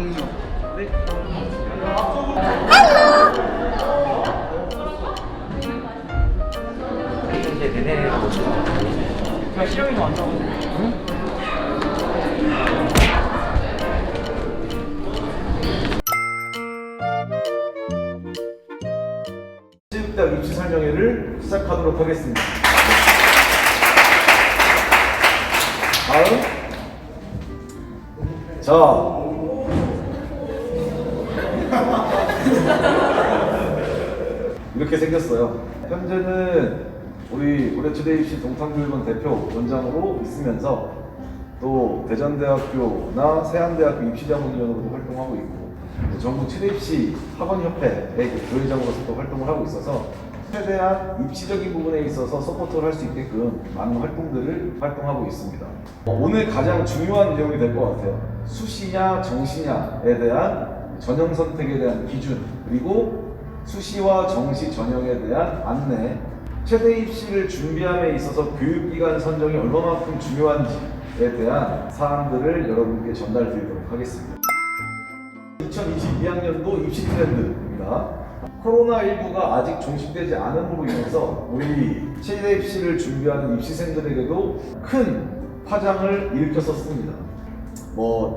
종료. 네. 이제 내내 야, 시영이가 안 나오네. 체육대학 입시 설명회를 시작하도록 하겠습니다. 다음, 자, 이렇게 생겼어요. 현재는 우리 고려초대 입시 동탄교육원 대표 원장으로 있으면서 또 대전대학교나 세안대학교 입시자문위원으로도 활동하고 있고 전국 최대입시 학원협회의 부회장으로서도 활동을 하고 있어서 최대한 입시적인 부분에 있어서 서포트를 할 수 있게끔 많은 활동들을 활동하고 있습니다. 오늘 가장 중요한 내용이 될 것 같아요. 수시냐 정시냐에 대한 전형 선택에 대한 기준, 그리고 수시와 정시 전형에 대한 안내, 최대 입시를 준비함에 있어서 교육기관 선정이 얼마만큼 중요한지에 대한 사항들을 여러분께 전달드리도록 하겠습니다. 2022학년도 입시 트렌드입니다. 코로나19가 아직 종식되지 않음으로 인해서 우리 최대 입시를 준비하는 입시생들에게도 큰 파장을 일으켰었습니다.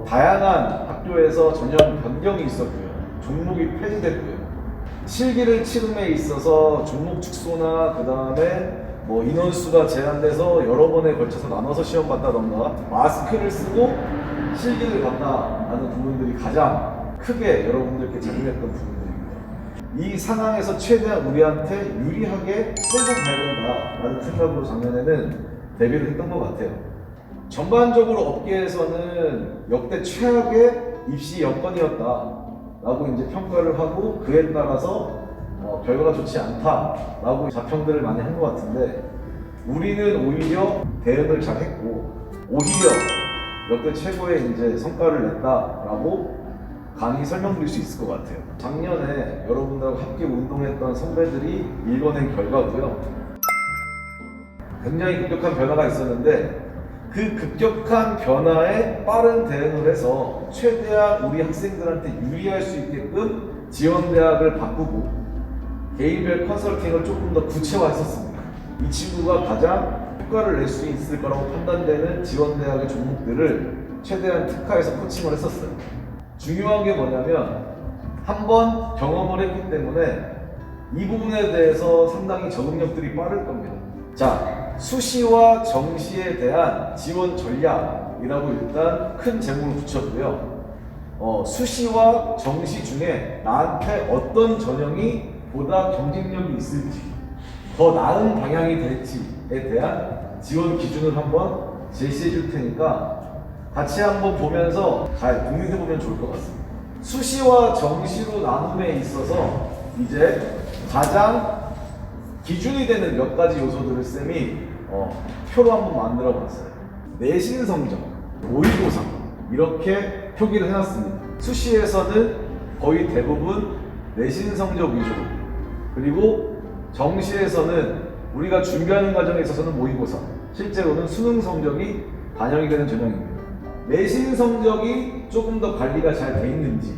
다양한 학교에서 전형 변경이 있었고요. 종목이 폐지됐고요. 실기를 치름에 있어서 종목 축소나 그 다음에 인원수가 제한돼서 여러 번에 걸쳐서 나눠서 시험 봤다던가 마스크를 쓰고 실기를 봤다라는 부분들이 가장 크게 여러분들께 작용했던 부분들입니다. 이 상황에서 최대한 우리한테 유리하게 끌고 가야 된다라는 생각으로 작년에는 대비를 했던 것 같아요. 전반적으로 업계에서는 역대 최악의 입시 여건이었다라고 이제 평가를 하고 그에 따라서 결과가 좋지 않다라고 자평들을 많이 한 것 같은데 우리는 오히려 대응을 잘 했고 오히려 역대 최고의 이제 성과를 냈다라고 강히 설명드릴 수 있을 것 같아요. 작년에 여러분들하고 함께 운동했던 선배들이 읽어낸 결과고요. 굉장히 급격한 변화가 있었는데 그 급격한 변화에 빠른 대응을 해서 최대한 우리 학생들한테 유리할 수 있게끔 지원대학을 바꾸고 개인별 컨설팅을 조금 더 구체화했었습니다. 이 친구가 가장 효과를 낼 수 있을 거라고 판단되는 지원대학의 종목들을 최대한 특화해서 코칭을 했었어요. 중요한 게 뭐냐면 한번 경험을 했기 때문에 이 부분에 대해서 상당히 적응력들이 빠를 겁니다. 자, 수시와 정시에 대한 지원 전략이라고 일단 큰 제목을 붙였고요. 수시와 정시 중에 나한테 어떤 전형이 보다 경쟁력이 있을지, 더 나은 방향이 될지에 대한 지원 기준을 한번 제시해 줄 테니까 같이 한번 보면서 잘 공유해 보면 좋을 것 같습니다. 수시와 정시로 나눔에 있어서 이제 가장 기준이 되는 몇 가지 요소들을 쌤이 표로 한번 만들어 봤어요. 내신 성적, 모의고사 이렇게 표기를 해놨습니다. 수시에서는 거의 대부분 내신 성적 위주로, 그리고 정시에서는 우리가 준비하는 과정에 있어서는 모의고사, 실제로는 수능 성적이 반영이 되는 전형입니다. 내신 성적이 조금 더 관리가 잘 돼 있는지,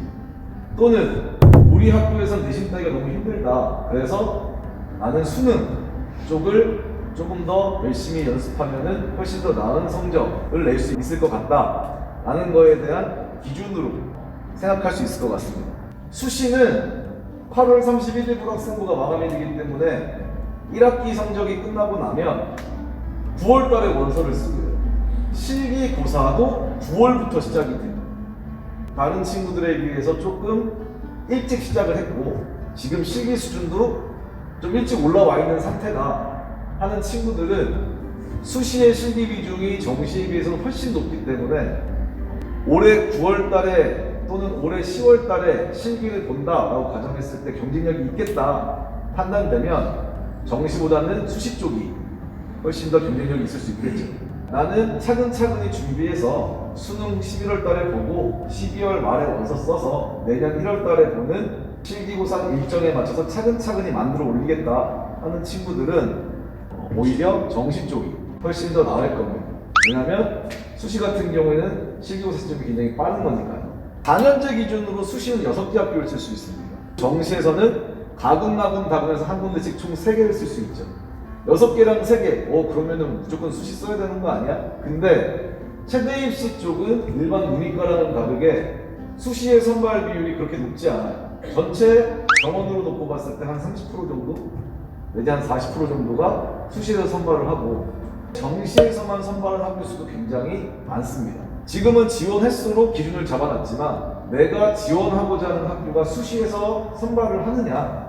또는 우리 학교에서 내신 따기가 너무 힘들다, 그래서 나는 수능 쪽을 조금 더 열심히 연습하면은 훨씬 더 나은 성적을 낼 수 있을 것 같다 라는 거에 대한 기준으로 생각할 수 있을 것 같습니다. 수시는 8월 31일 불학생부가 마감이 되기 때문에 1학기 성적이 끝나고 나면 9월 달에 원서를 쓰고요. 실기고사도 9월부터 시작이 돼요. 다른 친구들에 비해서 조금 일찍 시작을 했고 지금 실기 수준도 좀 일찍 올라와 있는 상태다 하는 친구들은 수시의 실기 비중이 정시에 비해서는 훨씬 높기 때문에 올해 9월 달에 또는 올해 10월 달에 실기를 본다라고 가정했을 때 경쟁력이 있겠다 판단되면 정시보다는 수시 쪽이 훨씬 더 경쟁력이 있을 수 있겠죠. 나는 차근차근히 준비해서 수능 11월 달에 보고 12월 말에 원서 써서 내년 1월 달에 보는 실기고사 일정에 맞춰서 차근차근히 만들어 올리겠다 하는 친구들은 오히려 정시 쪽이 훨씬 더 나을 겁니다. 왜냐하면 수시 같은 경우에는 실기고사 시점이 굉장히 빠른 거니까요. 4년제 기준으로 수시는 6개 학교를 쓸 수 있습니다. 정시에서는 가군나군 한 군데씩 총 3개를 쓸 수 있죠. 6개랑 3개, 그러면은 무조건 수시 써야 되는 거 아니야? 근데 최대 입시 쪽은 일반 문이과랑은 다르게 수시의 선발 비율이 그렇게 높지 않아요. 전체 정원으로 놓고 봤을 때 한 30% 정도? 내지 한 40% 정도가 수시에서 선발을 하고 정시에서만 선발을 학교 수도 굉장히 많습니다. 지금은 지원 횟수로 기준을 잡아놨지만 내가 지원하고자 하는 학교가 수시에서 선발을 하느냐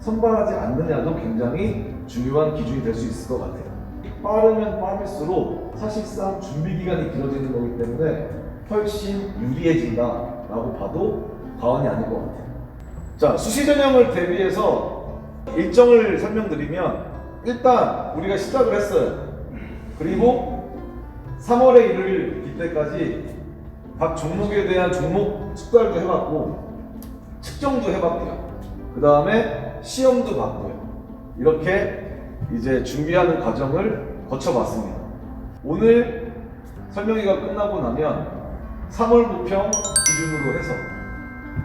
선발하지 않느냐도 굉장히 중요한 기준이 될 수 있을 것 같아요. 빠르면 빠를수록 사실상 준비 기간이 길어지는 거기 때문에 훨씬 유리해진다라고 봐도 과언이 아닐 것 같아요. 자, 수시 전형을 대비해서 일정을 설명드리면 일단 우리가 시작을 했어요. 그리고 3월의 1일 이때까지 각 종목에 대한 종목 숙달도 해봤고 측정도 해봤고요. 그 다음에 시험도 봤고요. 이렇게 이제 준비하는 과정을 거쳐봤습니다. 오늘 설명회가 끝나고 나면 3월 부평 기준으로 해서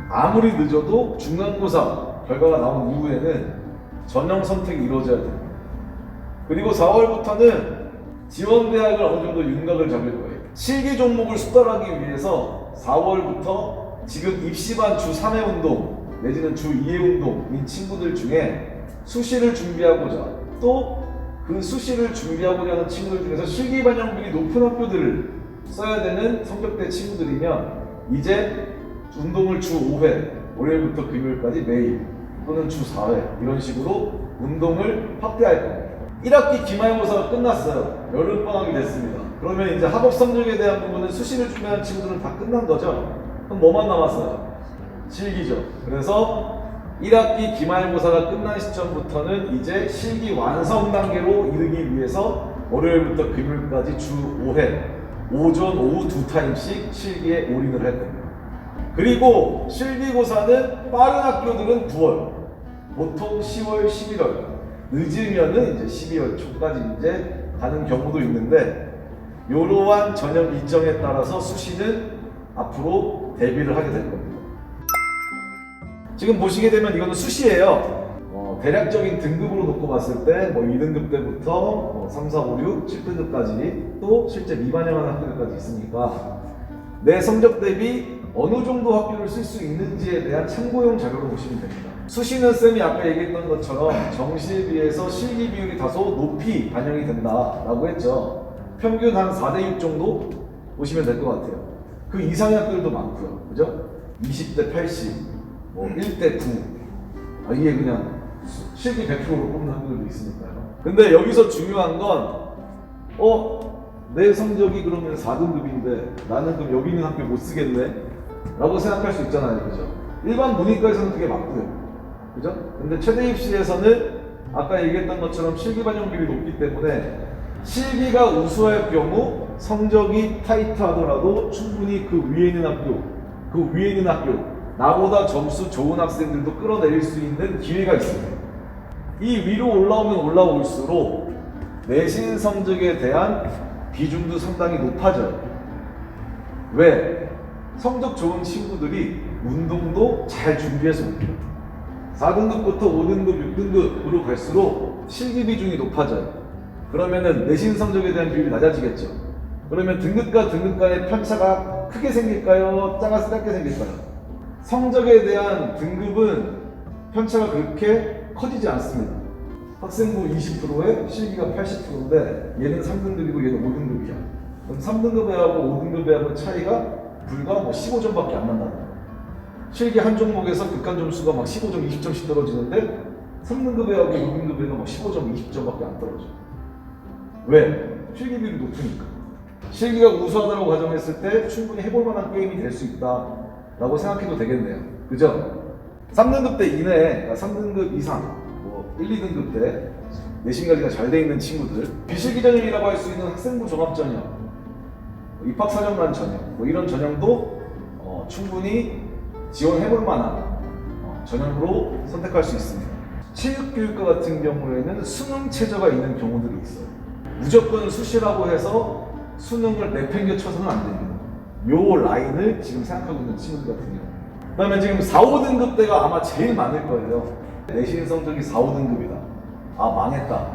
아무리 늦어도 중간고사 결과가 나온 이후에는 전형 선택이 이루어져야 됩니다. 그리고 4월부터는 지원대학을 어느 정도 윤곽을 잡을 거예요. 실기 종목을 숙달하기 위해서 4월부터 지금 입시반 주 3회 운동 내지는 주 2회 운동인 친구들 중에 수시를 준비하고자 또 그 수시를 준비하고자 하는 친구들 중에서 실기 반영률이 높은 학교들을 써야 되는 성적대 친구들이면 이제 운동을 주 5회, 월요일부터 금요일까지 매일 또는 주 4회 이런 식으로 운동을 확대할 겁니다. 1학기 기말고사가 끝났어요. 여름방학이 됐습니다. 그러면 이제 학업 성적에 대한 부분은 수시를 준비하는 친구들은 다 끝난 거죠. 그럼 뭐만 남았어요? 실기죠. 그래서 1학기 기말고사가 끝난 시점부터는 이제 실기 완성 단계로 이르기 위해서 월요일부터 금요일까지 주 5회, 오전, 오후 2타임씩 실기에 올인을 할 겁니다. 그리고 실기고사는 빠른 학교들은 9월, 보통 10월, 11월, 늦으면은 이제 12월 초까지 이제 가는 경우도 있는데 이러한 전형 일정에 따라서 수시는 앞으로 대비를 하게 될 겁니다. 지금 보시게 되면 이거는 수시예요. 대략적인 등급으로 놓고 봤을 때 뭐 2등급 때부터 3, 4, 5, 6, 7등급까지 또 실제 미반영하는 학교들까지 있으니까 내 성적 대비 어느 정도 학교를 쓸 수 있는지에 대한 참고용 자료로 보시면 됩니다. 수시는 쌤이 아까 얘기했던 것처럼 정시에 비해서 실기 비율이 다소 높이 반영이 된다라고 했죠. 평균 한 4대6 정도 보시면 될 것 같아요. 그 이상의 학교들도 많고요. 그죠? 20대 80, 뭐 1대 9. 이게 그냥 실기 100%로 뽑는 학교들도 있으니까요. 근데 여기서 중요한 건 내 성적이 그러면 4등급인데 나는 그럼 여기 있는 학교 못 쓰겠네? 라고 생각할 수 있잖아요. 그죠? 일반 문이과에서는 그게 맞고요. 그죠? 근데 최대 입시에서는 아까 얘기했던 것처럼 실기 반영률이 높기 때문에 실기가 우수할 경우 성적이 타이트하더라도 충분히 그 위에 있는 학교 나보다 점수 좋은 학생들도 끌어내릴 수 있는 기회가 있습니다. 이 위로 올라오면 올라올수록 내신 성적에 대한 비중도 상당히 높아져요. 왜? 성적 좋은 친구들이 운동도 잘 준비해서 옵니다. 4등급부터 5등급, 6등급으로 갈수록 실기 비중이 높아져요. 그러면은 내신 성적에 대한 비율이 낮아지겠죠. 그러면 등급과 등급과의 편차가 크게 생길까요? 작게 생길까요? 성적에 대한 등급은 편차가 그렇게 커지지 않습니다. 학생부 20%에 실기가 80%인데 얘는 3등급이고 얘는 5등급이야. 그럼 3등급 애하고 5등급 애하고 차이가 불과 15점밖에 안 난다는 거예요. 실기 한 종목에서 극한 점수가 15점, 20점씩 떨어지는데 3등급 애하고 5등급 애가 15점, 20점밖에 안 떨어져요. 왜? 실기 비율이 높으니까. 실기가 우수하다고 가정했을 때 충분히 해볼 만한 게임이 될 수 있다라고 생각해도 되겠네요. 그죠? 3등급 때 이내에, 3등급 이상, 1, 2등급 때 내신 관리가 잘 돼 있는 친구들, 비실기 전형이라고 할 수 있는 학생부 종합 전형, 입학사정관 전형, 이런 전형도 충분히 지원해볼 만한 전형으로 선택할 수 있습니다. 체육교육과 같은 경우에는 수능 최저가 있는 경우들이 있어요. 무조건 수시라고 해서 수능을 내팽겨 쳐서는 안 됩니다. 요 라인을 지금 생각하고 있는 친구들 같은 경우. 그 다음에 지금 4, 5등급대가 아마 제일 많을 거예요. 내신 성적이 4, 5등급이다. 아, 망했다.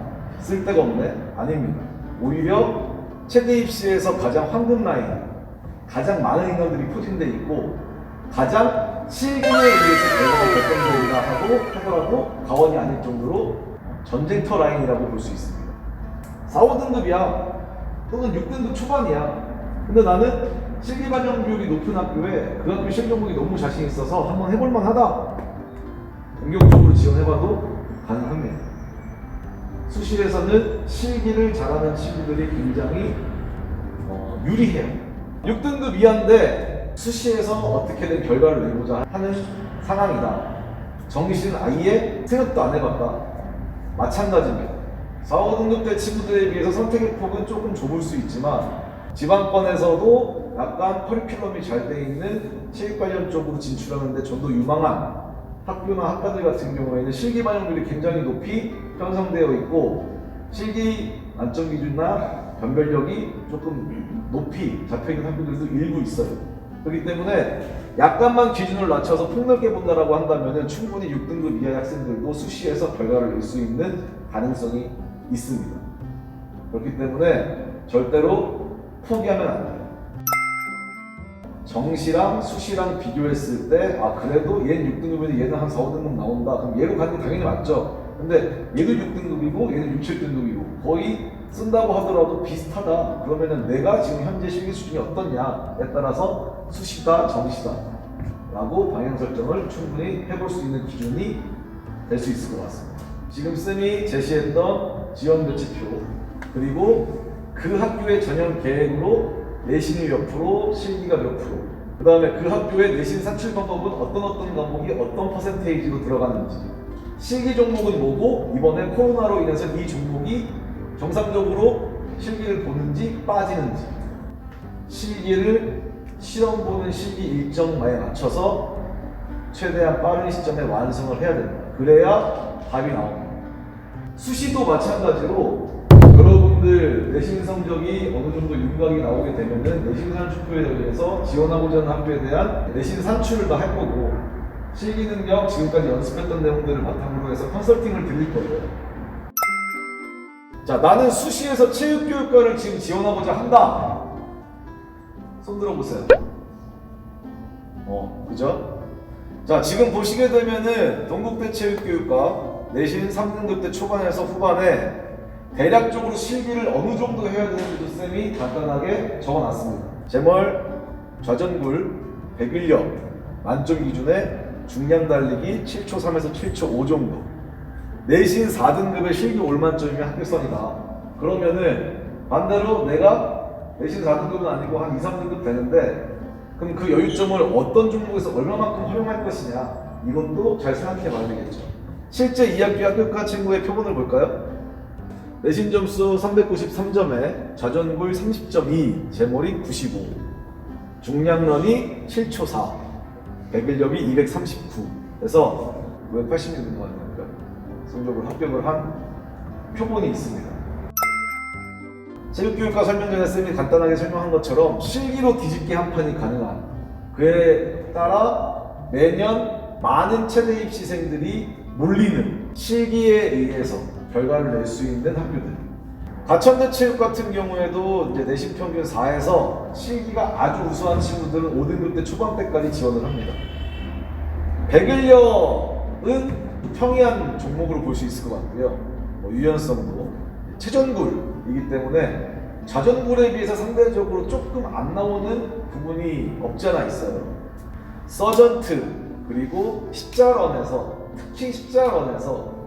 쓸데가 없네? 아닙니다. 오히려 최대 입시에서 가장 황금 라인, 가장 많은 인원들이 포진되어 있고 가장 실기에 의해서 결과가 결정된다 하더라도 과언이 아닐 정도로 전쟁터 라인이라고 볼 수 있습니다. 4, 5등급이야. 또는 6등급 초반이야. 근데 나는 실기 반영 비율이 높은 학교에 그 학교 실기 종목이 너무 자신 있어서 한번 해볼만 하다. 공격적으로 지원해봐도 가능합니다. 수시에서는 실기를 잘하는 친구들이 굉장히 유리해요. 6등급 이하인데 수시에서 어떻게든 결과를 내보자 하는 상황이다. 정시는 아예 생각도 안 해봤다. 마찬가지입니다. 4, 5등급대 친구들에 비해서 선택의 폭은 조금 좁을 수 있지만 지방권에서도 약간 커리큘럼이 잘 돼 있는 체육 관련 쪽으로 진출하는데 좀 더 유망한 학교나 학과들 같은 경우에는 실기 반영률이 굉장히 높이 형성되어 있고 실기 만점 기준이나 변별력이 조금 높이 잡혀있는 학교들도 일부 있어요. 그렇기 때문에 약간만 기준을 낮춰서 폭넓게 본다라고 한다면 충분히 6등급 이하의 학생들도 수시에서 결과를 낼 수 있는 가능성이 있습니다. 그렇기 때문에 절대로 포기하면 안 돼요. 정시랑 수시랑 비교했을 때 아 그래도 얘는 6등급인데 얘는 한 4, 5등급 나온다. 그럼 얘로 가는 게 당연히 맞죠. 근데 얘도 6등급이고 얘는 6, 7등급이고 거의 쓴다고 하더라도 비슷하다. 그러면은 내가 지금 현재 실기 수준이 어떻냐에 따라서 수시다, 정시다 라고 방향 설정을 충분히 해볼 수 있는 기준이 될 수 있을 것 같습니다. 지금 쌤이 제시했던 지원 배치표 그리고 그 학교의 전형 계획으로 내신이 몇 프로, 실기가 몇 프로 그 다음에 그 학교의 내신 산출 방법은 어떤 과목이 어떤 퍼센테이지로 들어가는지 실기 종목은 뭐고 이번에 코로나로 인해서 이 종목이 정상적으로 실기를 보는지 빠지는지 실기를 시험 보는 시기 일정에 맞춰서 최대한 빠른 시점에 완성을 해야 된다. 그래야 답이 나옵니다. 수시도 마찬가지로 여러분들 내신 성적이 어느 정도 윤곽이 나오게 되면은 내신 산출표에 의해서 지원하고자 하는 학교에 대한 내신 산출을 다 할 거고 실기 능력 지금까지 연습했던 내용들을 바탕으로 해서 컨설팅을 드릴 거예요. 자, 나는 수시에서 체육교육과를 지금 지원하고자 한다. 손 들어보세요. 그죠? 자, 지금 보시게 되면은 동국대 체육교육과 내신 3등급대 초반에서 후반에 대략적으로 실기를 어느 정도 해야 되는지도 쌤이 간단하게 적어놨습니다. 제멀, 좌전굴, 백일력, 만점 기준에 중량 달리기 7초 3에서 7초 5 정도. 내신 4등급의 실기 올만점이면 합격선이다. 그러면은 반대로 내가 내신 4등급은 아니고 한 2, 3등급 되는데 그럼 그 여유점을 어떤 종목에서 얼마만큼 활용할 것이냐 이것도 잘 생각해 봐야 되겠죠. 실제 2학기 합격한 친구의 표본을 볼까요? 내신 점수 393점에 좌전굴 30.2, 제몰이 95, 중량런이 7초 4, 백일력이 239 그래서 980명 정도 성적으로 합격을 한 표본이 있습니다. 체육교육과 설명 전에 쌤이 간단하게 설명한 것처럼 실기로 뒤집기 한 판이 가능한 그에 따라 매년 많은 최대 입시생들이 몰리는 실기에 의해서 결과를 낼 수 있는 학교들. 과천대 체육 같은 경우에도 이제 내신 평균 4에서 실기가 아주 우수한 친구들은 5등급대 초반대까지 지원을 합니다. 백일력은 평이한 종목으로 볼 수 있을 것 같고요. 유연성도 체전굴이기 때문에 좌전굴에 비해서 상대적으로 조금 안 나오는 부분이 없지 않아 있어요. 서전트 그리고 십자런에서 특히 십자런에서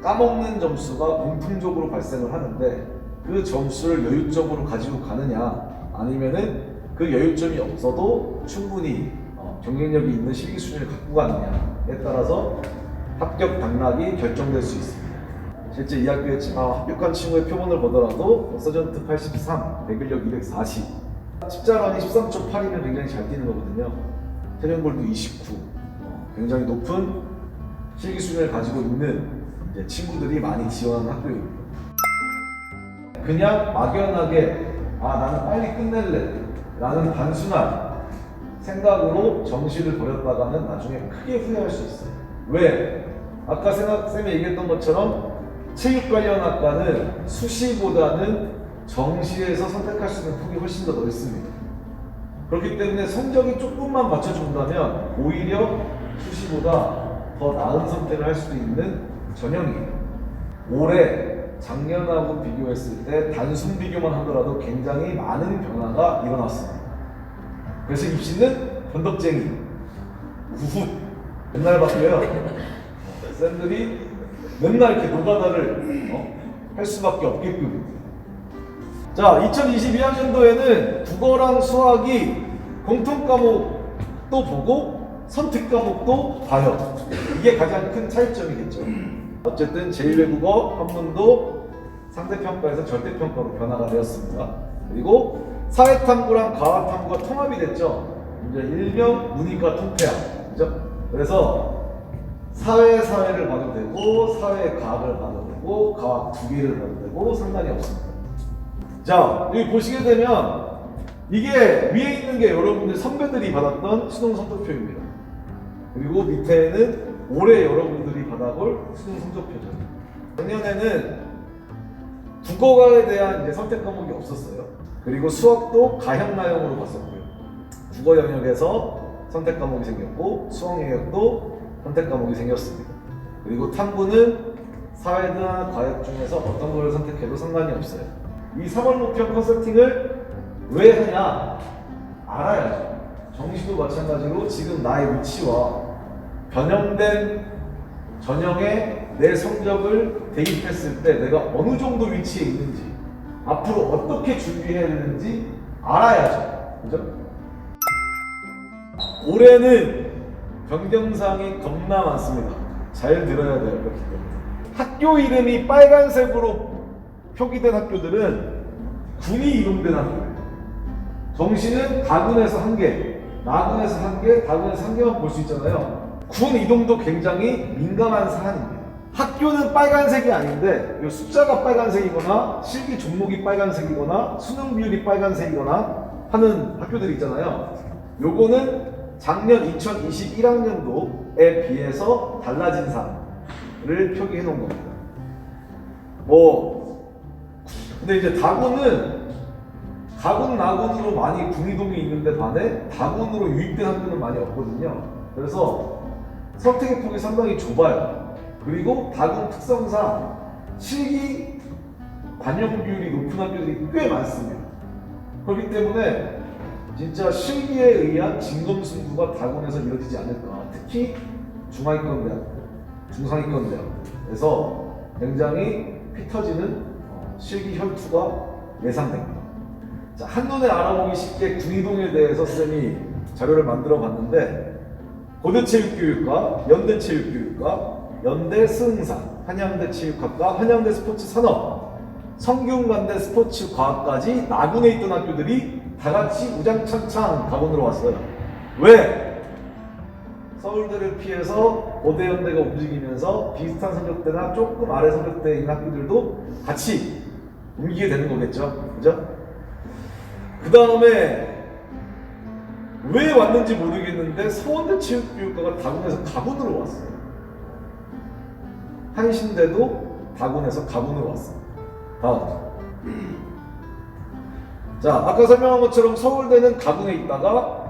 까먹는 점수가 공통적으로 발생을 하는데 그 점수를 여유점으로 가지고 가느냐 아니면은 그 여유점이 없어도 충분히 경쟁력이 있는 실기 수준을 갖고 가느냐에 따라서 합격 당락이 결정될 수 있습니다. 실제 2학기에 합격한 친구의 표본을 보더라도 서전트 83, 백일력 240 십자런이 13초 8이면 굉장히 잘 뛰는 거거든요. 체전골도 29 굉장히 높은 실기 수준을 가지고 있는 이제 친구들이 많이 지원하는 학교입니다. 그냥 막연하게 나는 빨리 끝낼래 라는 단순한 생각으로 정시를 버렸다가는 나중에 크게 후회할 수 있어요. 왜? 아까 쌤이 얘기했던 것처럼 체육 관련 학과는 수시보다는 정시에서 선택할 수 있는 폭이 훨씬 더 넓습니다. 그렇기 때문에 성적이 조금만 받쳐준다면 오히려 수시보다 더 나은 선택을 할 수도 있는 전형이에요. 올해 작년하고 비교했을 때 단순 비교만 하더라도 굉장히 많은 변화가 일어났습니다. 그래서 입시는 변덕쟁이, 우훗 맨날 바뀌어요. 쌤들이 맨날 이렇게 노가다를 할 수밖에 없게끔. 자, 2022학년도에는 국어랑 수학이 공통 과목도 보고 선택 과목도 봐요. 이게 가장 큰 차이점이겠죠. 어쨌든 제1외국어 한문도 상대평가에서 절대평가로 변화가 되었습니다. 그리고 사회탐구랑 과학탐구가 통합이 됐죠. 이제 일명 문이과 통폐합. 그죠? 그래서 사회를 봐도 되고 사회과학을 봐도 되고 과학 두 개를 봐도 되고 상관이 없습니다. 자, 여기 보시게 되면 이게 위에 있는 게 여러분들 선배들이 받았던 수능 성적표입니다. 그리고 밑에는 올해 여러분들이 받아볼 수능 성적표죠. 작년에는 국어에 대한 이제 선택 과목이 없었어요. 그리고 수학도 가형나형으로 봤었고요. 국어 영역에서 선택 과목이 생겼고 수학 영역도 선택 과목이 생겼습니다. 그리고 탐구는 사회나 과학 중에서 어떤 걸 선택해도 상관이 없어요. 이 3월 목표 컨설팅을 왜 하냐? 알아야죠. 정시도 마찬가지로 지금 나의 위치와 변형된 전형에 내 성적을 대입했을 때 내가 어느 정도 위치에 있는지, 앞으로 어떻게 준비해야 되는지 알아야죠. 그죠? 올해는 변경사항이 겁나 많습니다. 잘 들어야 돼요. 그렇기 때문에. 학교 이름이 빨간색으로 표기된 학교들은 군이 이동된 학교예요. 정시는 가군에서 1개, 나군에서 1개, 다군에서 1개만 볼 수 있잖아요. 군 이동도 굉장히 민감한 사안입니다. 학교는 빨간색이 아닌데 이 숫자가 빨간색이거나 실기 종목이 빨간색이거나 수능 비율이 빨간색이거나 하는 학교들이 있잖아요. 요거는 작년 2021학년도에 비해서 달라진 사항을 표기해 놓은 겁니다. 근데 이제 다군은 가군, 나군으로 많이 군이동이 있는데 반해 다군으로 유입된 학교는 많이 없거든요. 그래서 선택의 폭이 상당히 좁아요. 그리고 다군 특성상 실기 반영 비율이 높은 학교들이 꽤 많습니다. 그렇기 때문에 진짜 실기에 의한 진검승부가 다군에서 이루어지지 않을까. 특히 중하위권 대학교, 중상위권 대학교에서 굉장히 피 터지는 실기 혈투가 예상됩니다. 자, 한눈에 알아보기 쉽게 군이동에 대해서 쌤이 자료를 만들어 봤는데 고대체육교육과 연대체육교육과 연대 스응산, 한양대 체육학과, 한양대 스포츠산업, 성균관대 스포츠과학까지 나군에 있던 학교들이 다 같이 우장창창 가군으로 왔어요. 왜? 서울대를 피해서 고대 연대가 움직이면서 비슷한 성적대나 조금 아래 성적대에 있는 학교들도 같이 옮기게 되는 거겠죠. 그죠? 그 다음에 왜 왔는지 모르겠는데 서원대 체육교육과가 다군에서 가군으로 왔어요. 한신대도 다군에서 가군으로 왔어요. 다음. 자, 아까 설명한 것처럼 서울대는 가군에 있다가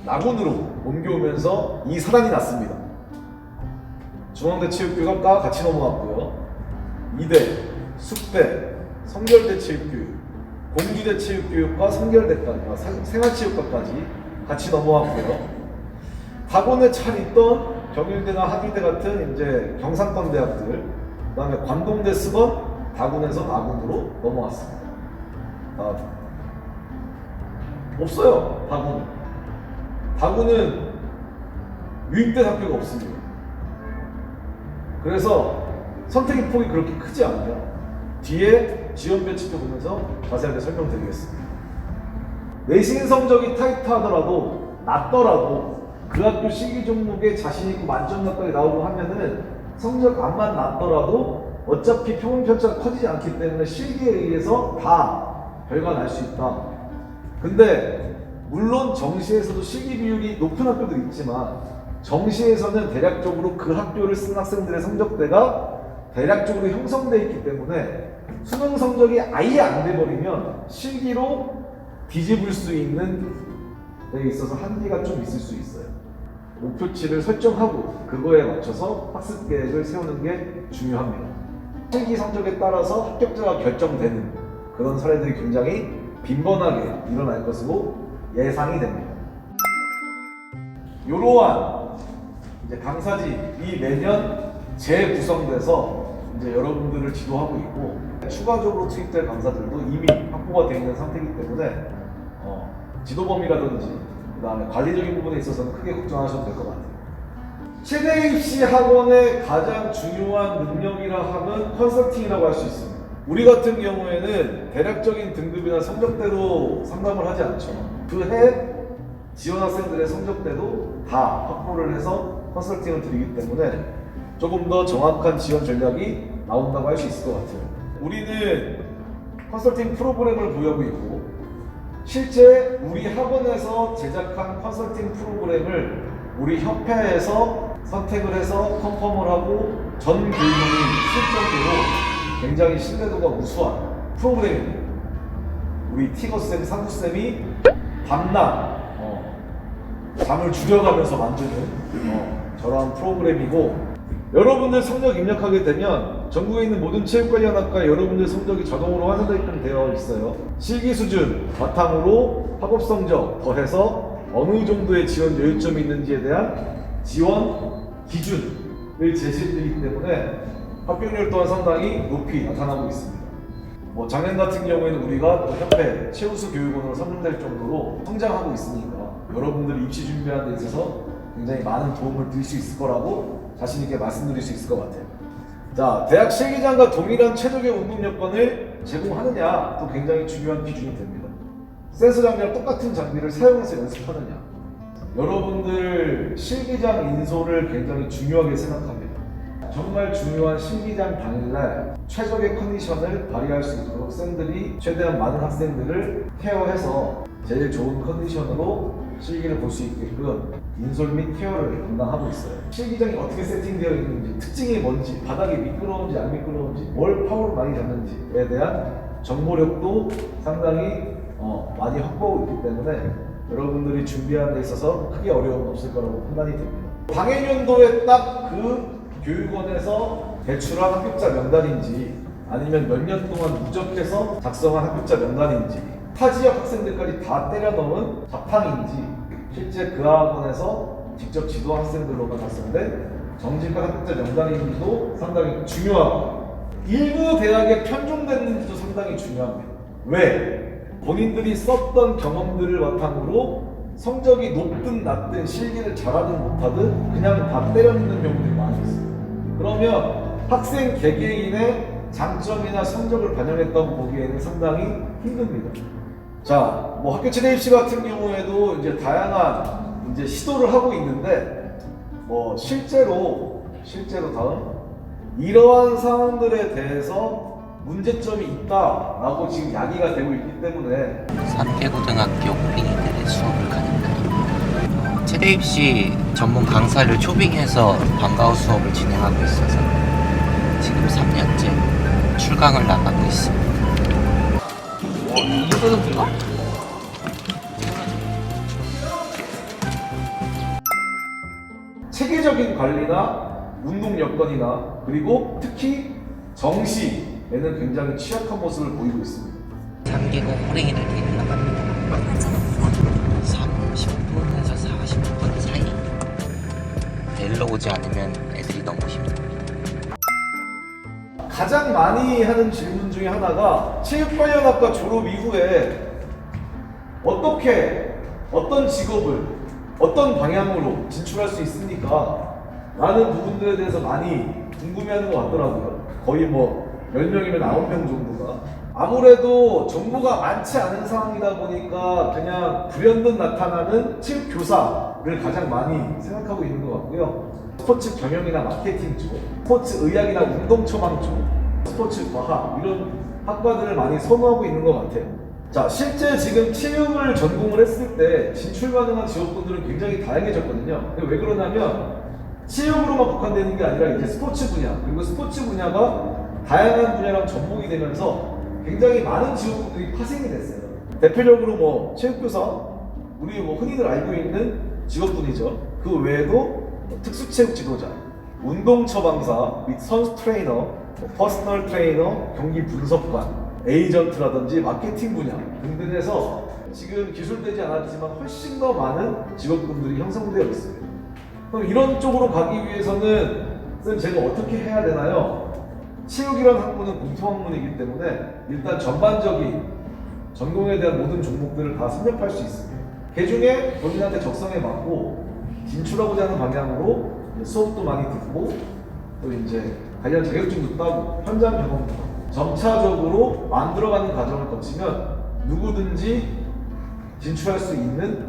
나군으로 옮겨오면서 이 사단이 났습니다. 중앙대 체육교육과 같이 넘어왔고요. 이대, 숙대, 성결대 체육교육, 공주대 체육교육과 성결대까지, 생활체육과까지 같이 넘어왔고요. 가군에 잘 있던 경일대나 하길대 같은 이제 경상권 대학들, 그 다음에 관동대 스건 다군에서 나군으로 넘어왔습니다. 없어요. 다군은 유입된 학교가 없습니다. 그래서 선택의 폭이 그렇게 크지 않아요. 뒤에 지원 배치표 보면서 자세하게 설명드리겠습니다. 내신 성적이 타이트하더라도 낮더라도 그 학교 실기 종목에 자신 있고 만점 가까이 나오고 하면은 성적 안만 낮더라도 어차피 표본 편차가 커지지 않기 때문에 실기에 의해서 다 결과 날 수 있다. 근데 물론 정시에서도 실기 비율이 높은 학교들이 있지만 정시에서는 대략적으로 그 학교를 쓴 학생들의 성적대가 대략적으로 형성되어 있기 때문에 수능 성적이 아예 안 돼버리면 실기로 뒤집을 수 있는 데 있어서 한계가 좀 있을 수 있어요. 목표치를 설정하고 그거에 맞춰서 학습 계획을 세우는 게 중요합니다. 실기 성적에 따라서 합격자가 결정되는 그런 사례들이 굉장히 빈번하게 일어날 것으로 예상이 됩니다. 이러한 이제 강사진이 매년 재구성돼서 이제 여러분들을 지도하고 있고 추가적으로 투입될 강사들도 이미 확보가 되어 있는 상태이기 때문에 지도 범위라든지 그 다음에 관리적인 부분에 있어서는 크게 걱정 안 하셔도 될 것 같아요. 최대 입시 학원의 가장 중요한 능력이라 하면 컨설팅이라고 할 수 있습니다. 우리 같은 경우에는 대략적인 등급이나 성적대로 상담을 하지 않죠. 그 해 지원 학생들의 성적대도 다 확보를 해서 컨설팅을 드리기 때문에 조금 더 정확한 지원 전략이 나온다고 할 수 있을 것 같아요. 우리는 컨설팅 프로그램을 보유하고 있고 실제 우리 학원에서 제작한 컨설팅 프로그램을 우리 협회에서 선택을 해서 컨펌을 하고 전 교육원이 쓸 정도로 굉장히 신뢰도가 우수한 프로그램입니다. 우리 티거쌤, 상구쌤이 밤낮 잠을 줄여가면서 만드는 저러한 프로그램이고 여러분들 성적 입력하게 되면 전국에 있는 모든 체육관리학과 여러분들 성적이 자동으로 환산되게끔 되어 있어요. 실기 수준 바탕으로 학업 성적 더해서 어느 정도의 지원 여유점이 있는지에 대한 지원 기준을 제시해드리기 때문에 합격률 또한 상당히 높이 나타나고 있습니다. 작년 같은 경우에는 우리가 또 협회 최우수 교육원으로 선정될 정도로 성장하고 있으니까 여러분들이 입시 준비하는 데 있어서 굉장히 많은 도움을 드릴 수 있을 거라고 자신 있게 말씀드릴 수 있을 것 같아요. 자, 대학 실기장과 동일한 최적의 운동 여건을 제공하느냐 또 굉장히 중요한 기준이 됩니다. 센서 장비랑 똑같은 장비를 사용해서 연습하느냐. 여러분들 실기장 인솔을 굉장히 중요하게 생각합니다. 정말 중요한 실기장 당일날 최적의 컨디션을 발휘할 수 있도록 쌤들이 최대한 많은 학생들을 케어해서 제일 좋은 컨디션으로 실기를 볼 수 있게끔 인솔 및 케어를 담당하고 있어요. 실기장이 어떻게 세팅되어 있는지, 특징이 뭔지, 바닥이 미끄러운지 안 미끄러운지, 뭘 파워를 많이 잡는지에 대한 정보력도 상당히 많이 확보하고 있기 때문에 여러분들이 준비하는 데 있어서 크게 어려움은 없을 거라고 판단이 됩니다. 당해년도에 딱 그 교육원에서 배출한 합격자 명단인지 아니면 몇 년 동안 누적해서 작성한 합격자 명단인지 타 지역 학생들까지 다 때려 넣은 자판인지 실제 그 학원에서 직접 지도 학생들로만 봤을 때 정직한 합격자 명단인지도 상당히 중요하고 일부 대학에 편중됐는지도 상당히 중요합니다. 왜? 본인들이 썼던 경험들을 바탕으로 성적이 높든 낮든 실기를 잘하든 못하든 그냥 다 때려 넣는 경우들이 많이 있어요. 그러면 학생 개개인의 장점이나 성적을 반영했다고 보기에는 상당히 힘듭니다. 자, 학교 최대 입시 같은 경우에도 이제 다양한 이제 시도를 하고 있는데 실제로 다음 이러한 사항들에 대해서 문제점이 있다라고 지금 야기가 되고 있기 때문에 3개 고등학교 홀링이들의 수업을 가는 날입니다. 최대 입시 전문 강사를 초빙해서 방과후 수업을 진행하고 있어서 지금 3년째 출강을 나가고 있습니다. 이거는가? 체계적인 관리나 운동 여건이나 그리고 특히 정시에는 굉장히 취약한 모습을 보이고 있습니다. 3개국 홀링이를 데리러 나갑니다. 30분에서 40분 사이 데리러 오지 않으면 애들이 너무 힘들어요. 가장 많이 하는 질문 중에 하나가 체육관련학과 졸업 이후에 어떤 직업을 어떤 방향으로 진출할 수 있습니까? 라는 부분들에 대해서 많이 궁금해하는 것 같더라고요. 거의 10명이면 9명 정도가. 아무래도 정보가 많지 않은 상황이다 보니까 그냥 불현듯 나타나는 체육교사를 가장 많이 생각하고 있는 것 같고요. 스포츠 경영이나 마케팅 쪽, 스포츠 의학이나 운동 처방 쪽, 스포츠 과학 이런 학과들을 많이 선호하고 있는 것 같아요. 자, 실제 지금 체육을 전공을 했을 때 진출 가능한 직업군들은 굉장히 다양해졌거든요. 근데 왜 그러냐면 체육으로만 국한되는 게 아니라 이제 스포츠 분야, 그리고 스포츠 분야가 다양한 분야랑 접목이 되면서 굉장히 많은 직업군들이 파생이 됐어요. 대표적으로 뭐 체육교사, 우리 뭐 흔히들 알고 있는 직업군이죠. 그 외에도 특수체육 지도자, 운동 처방사 및 선수 트레이너, 퍼스널 트레이너, 경기 분석관, 에이전트라든지 마케팅 분야 등등해서 지금 기술되지 않았지만 훨씬 더 많은 직업군들이 형성되어 있습니다. 그럼 이런 쪽으로 가기 위해서는 선생님 제가 어떻게 해야 되나요? 체육이라는 학문은 공통학문이기 때문에 일단 전반적인 전공에 대한 모든 종목들을 다 섭렵할 수 있습니다. 그 중에 본인한테 적성에 맞고 진출하고자 하는 방향으로 수업도 많이 듣고 또 이제 관련 자격증도 따고 현장 경험도 하고 점차적으로 만들어가는 과정을 거치면 누구든지 진출할 수 있는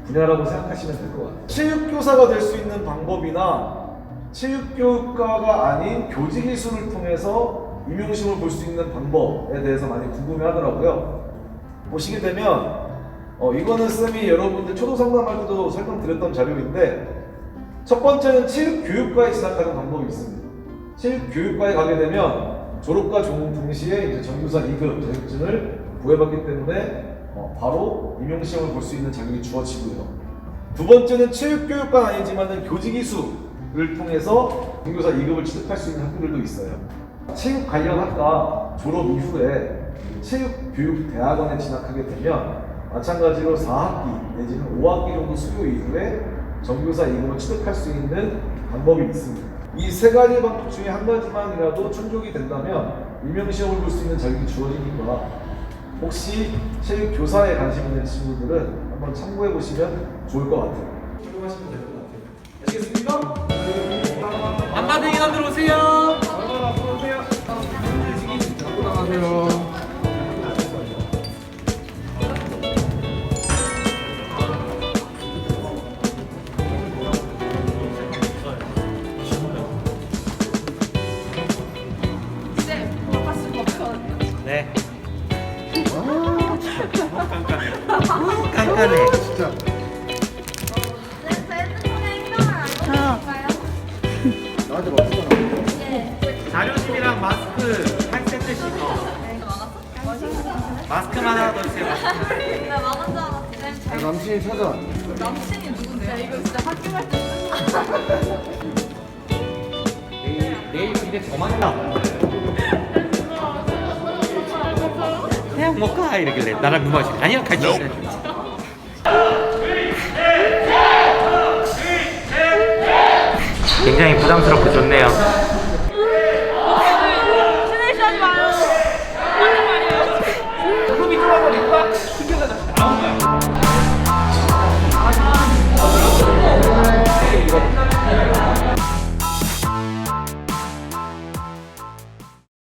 분야라고 생각하시면 될 것 같아요. 체육교사가 될 수 있는 방법이나 체육교육과가 아닌 교직이수를 통해서 임용시험을 볼 수 있는 방법에 대해서 많이 궁금해 하더라고요. 보시게 되면 이거는 쌤이 여러분들 초도 상담할 때도 설명드렸던 자료인데 첫 번째는 체육교육과에 진학하는 방법이 있습니다. 체육교육과에 가게 되면 졸업과 전공 동시에 이제 전교사 2급 자격증을 부여받기 때문에 바로 임용시험을 볼 수 있는 자격이 주어지고요. 두 번째는 체육교육과는 아니지만 교직이수를 통해서 전교사 2급을 취득할 수 있는 학교들도 있어요. 체육 관련 학과 졸업 이후에 체육교육대학원에 진학하게 되면 마찬가지로 4학기 내지는 5학기 정도 수료 이후에 전교사 2급을 취득할 수 있는 방법이 있습니다. 이 세 가지 방법 중에 한 가지만이라도 충족이 된다면 임용시험을 볼 수 있는 자격이 주어지니까 혹시 체육교사에 관심 있는 친구들은 한번 참고해 보시면 좋을 것 같아요. 참고하시면 될 것 같아요. 아시겠습니까? 안 받은 인원 들어오세요. 앞으로 오세요. 안녕하세요. 네. 깐깐해. 진짜. 나한테 맞잖아. 자료실이랑 마스크 한 세트씩. 마스크만 하나 더 주세요. 남친이 찾아. 남친이 누군데요? 이거 진짜 학교 갈때 내일 근데 더 많다. 그냥 뭐 가 이러길래 나랑 누가 하시 아니요 같이 있어요. 굉장히 부담스럽고 좋네요.